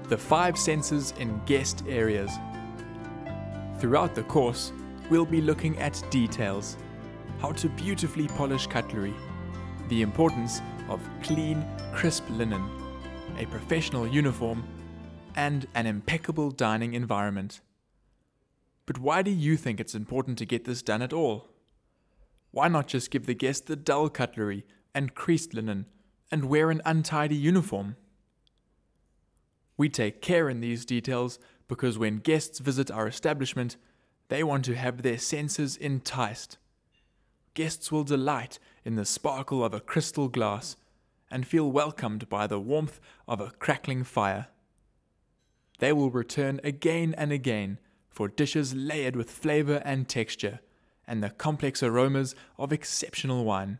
The 5 senses in guest areas. Throughout the course, we'll be looking at details, how to beautifully polish cutlery, the importance of clean, crisp linen, a professional uniform, and an impeccable dining environment. But why do you think it's important to get this done at all? Why not just give the guest the dull cutlery and creased linen and wear an untidy uniform? We take care in these details because when guests visit our establishment, they want to have their senses enticed. Guests will delight in the sparkle of a crystal glass and feel welcomed by the warmth of a crackling fire. They will return again and again for dishes layered with flavor and texture and the complex aromas of exceptional wine.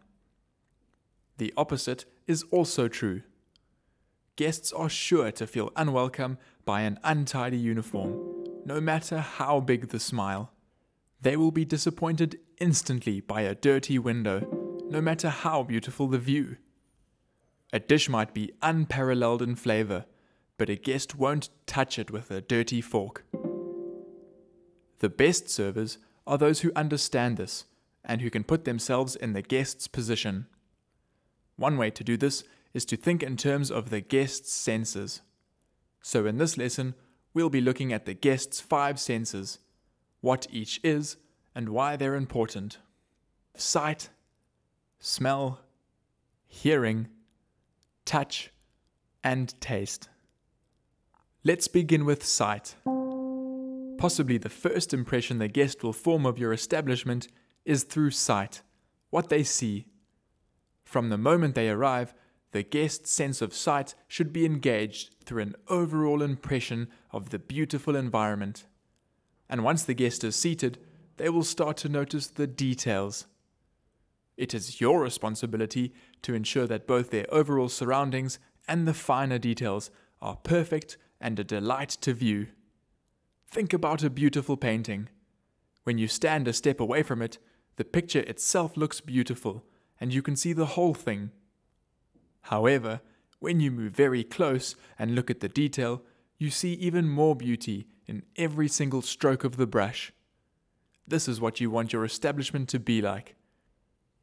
The opposite is also true. Guests are sure to feel unwelcome by an untidy uniform, no matter how big the smile. They will be disappointed instantly by a dirty window, no matter how beautiful the view. A dish might be unparalleled in flavor, but a guest won't touch it with a dirty fork. The best servers are those who understand this and who can put themselves in the guest's position. One way to do this is to think in terms of the guest's senses. So in this lesson, we'll be looking at the guest's 5 senses, what each is, and why they're important. Sight, smell, hearing, touch, and taste. Let's begin with sight. Possibly the first impression the guest will form of your establishment is through sight, what they see. From the moment they arrive, the guest's sense of sight should be engaged through an overall impression of the beautiful environment. And once the guest is seated, they will start to notice the details. It is your responsibility to ensure that both their overall surroundings and the finer details are perfect and a delight to view. Think about a beautiful painting. When you stand a step away from it, the picture itself looks beautiful, and you can see the whole thing. However, when you move very close and look at the detail, you see even more beauty in every single stroke of the brush. This is what you want your establishment to be like.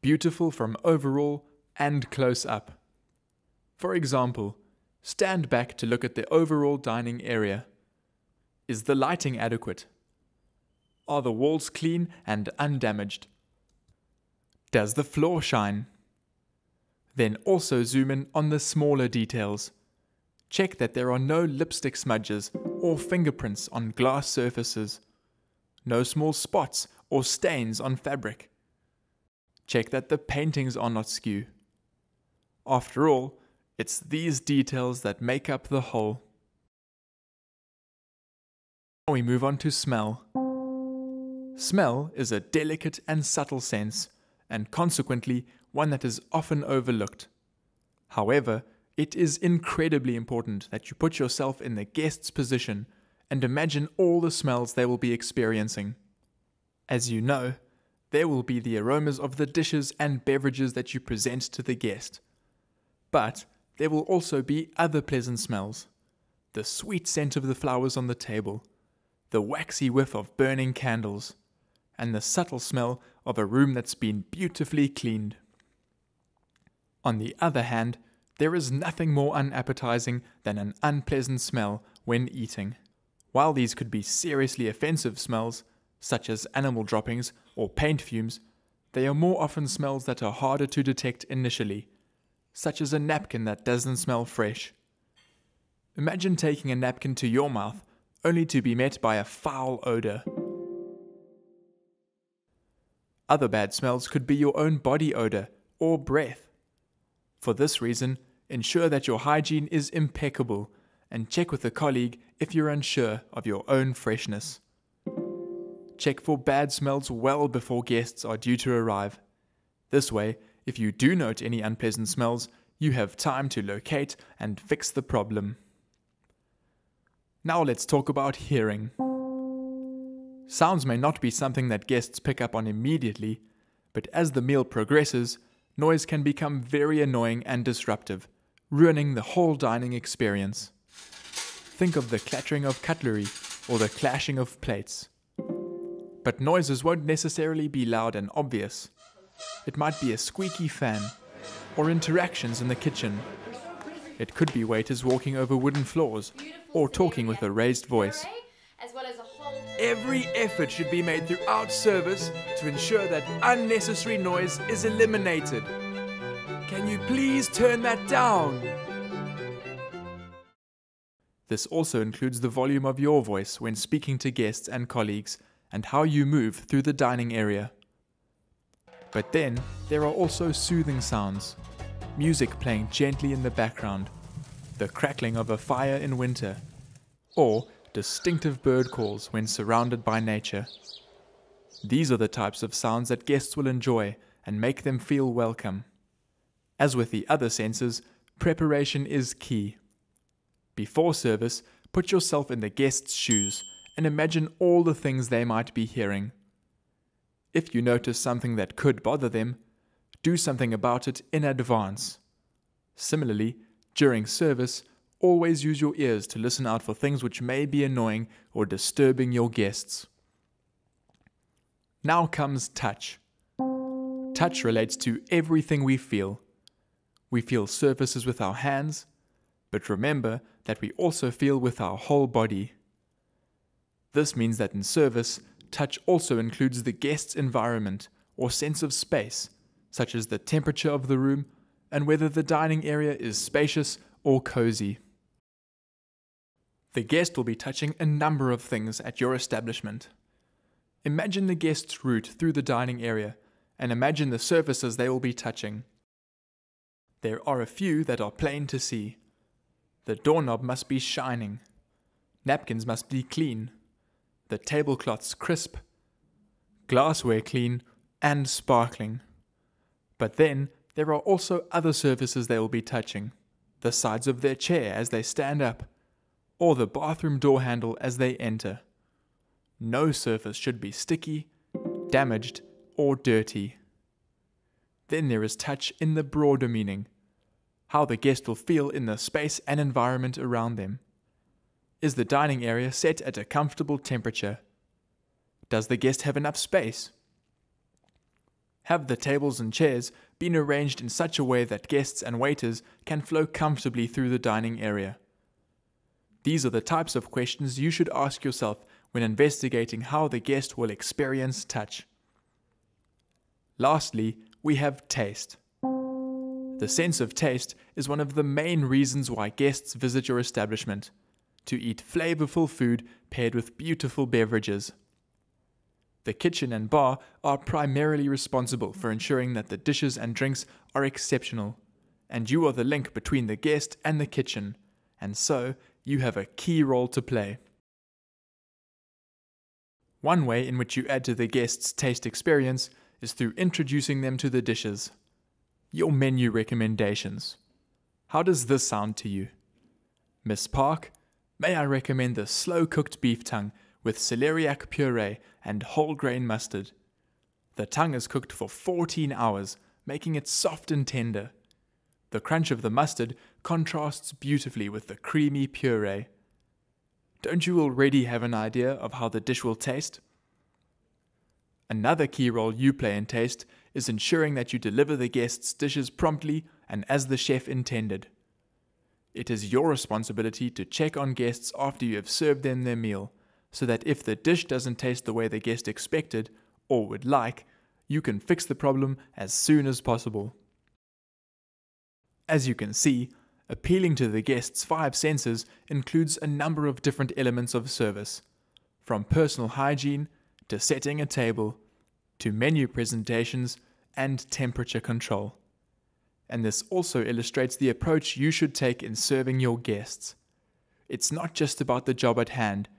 Beautiful from overall and close up. For example, stand back to look at the overall dining area. Is the lighting adequate? Are the walls clean and undamaged? Does the floor shine? Then also zoom in on the smaller details. Check that there are no lipstick smudges or fingerprints on glass surfaces. No small spots or stains on fabric. Check that the paintings are not skew. After all, it's these details that make up the whole. Now we move on to smell. Smell is a delicate and subtle sense, and consequently one that is often overlooked. However, it is incredibly important that you put yourself in the guest's position and imagine all the smells they will be experiencing. As you know, there will be the aromas of the dishes and beverages that you present to the guest. But there will also be other pleasant smells. The sweet scent of the flowers on the table, the waxy whiff of burning candles, and the subtle smell of a room that's been beautifully cleaned. On the other hand, there is nothing more unappetizing than an unpleasant smell when eating. While these could be seriously offensive smells, such as animal droppings or paint fumes, they are more often smells that are harder to detect initially, such as a napkin that doesn't smell fresh. Imagine taking a napkin to your mouth only to be met by a foul odor. Other bad smells could be your own body odor or breath. For this reason, ensure that your hygiene is impeccable and check with a colleague if you're unsure of your own freshness. Check for bad smells well before guests are due to arrive. This way, if you do note any unpleasant smells, you have time to locate and fix the problem. Now let's talk about hearing. Sounds may not be something that guests pick up on immediately, but as the meal progresses, noise can become very annoying and disruptive, ruining the whole dining experience. think of the clattering of cutlery or the clashing of plates. But noises won't necessarily be loud and obvious. It might be a squeaky fan, or interactions in the kitchen. It could be waiters walking over wooden floors, or talking with a raised voice. Every effort should be made throughout service to ensure that unnecessary noise is eliminated. Can you please turn that down? This also includes the volume of your voice when speaking to guests and colleagues, and how you move through the dining area. But then, there are also soothing sounds. Music playing gently in the background, the crackling of a fire in winter, or distinctive bird calls when surrounded by nature. These are the types of sounds that guests will enjoy and make them feel welcome. As with the other senses, preparation is key. Before service, put yourself in the guest's shoes and imagine all the things they might be hearing. If you notice something that could bother them, do something about it in advance. Similarly, during service, always use your ears to listen out for things which may be annoying or disturbing your guests. Now comes touch. Touch relates to everything we feel. We feel surfaces with our hands, but remember that we also feel with our whole body. This means that in service, touch also includes the guest's environment or sense of space, such as the temperature of the room and whether the dining area is spacious or cozy. The guest will be touching a number of things at your establishment. Imagine the guest's route through the dining area and imagine the surfaces they will be touching. There are a few that are plain to see. The doorknob must be shining. Napkins must be clean. The tablecloths crisp. Glassware clean and sparkling. But then there are also other surfaces they will be touching. The sides of their chair as they stand up, or the bathroom door handle as they enter. No surface should be sticky, damaged, or dirty. Then there is touch in the broader meaning, how the guest will feel in the space and environment around them. Is the dining area set at a comfortable temperature? Does the guest have enough space? Have the tables and chairs been arranged in such a way that guests and waiters can flow comfortably through the dining area? These are the types of questions you should ask yourself when investigating how the guest will experience touch. Lastly, we have taste. The sense of taste is one of the main reasons why guests visit your establishment, to eat flavorful food paired with beautiful beverages. The kitchen and bar are primarily responsible for ensuring that the dishes and drinks are exceptional, and you are the link between the guest and the kitchen, and so you have a key role to play. One way in which you add to the guest's taste experience is through introducing them to the dishes. Your menu recommendations. How does this sound to you? Miss Park, may I recommend the slow-cooked beef tongue with celeriac puree and whole grain mustard. The tongue is cooked for 14 hours, making it soft and tender. The crunch of the mustard contrasts beautifully with the creamy puree. Don't you already have an idea of how the dish will taste? Another key role you play in taste is ensuring that you deliver the guests' dishes promptly and as the chef intended. It is your responsibility to check on guests after you have served them their meal, so that if the dish doesn't taste the way the guest expected or would like, you can fix the problem as soon as possible. As you can see, appealing to the guest's 5 senses includes a number of different elements of service, from personal hygiene to setting a table, to menu presentations and temperature control. And this also illustrates the approach you should take in serving your guests. It's not just about the job at hand,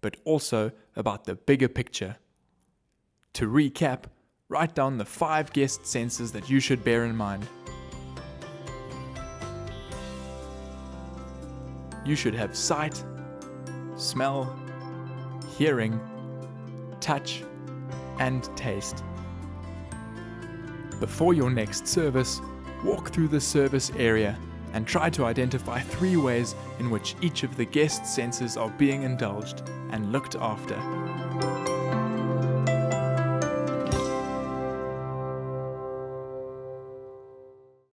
but also about the bigger picture. To recap, write down the 5 guest senses that you should bear in mind. You should have sight, smell, hearing, touch, and taste. Before your next service, walk through the service area and try to identify 3 ways in which each of the guest's senses are being indulged and looked after.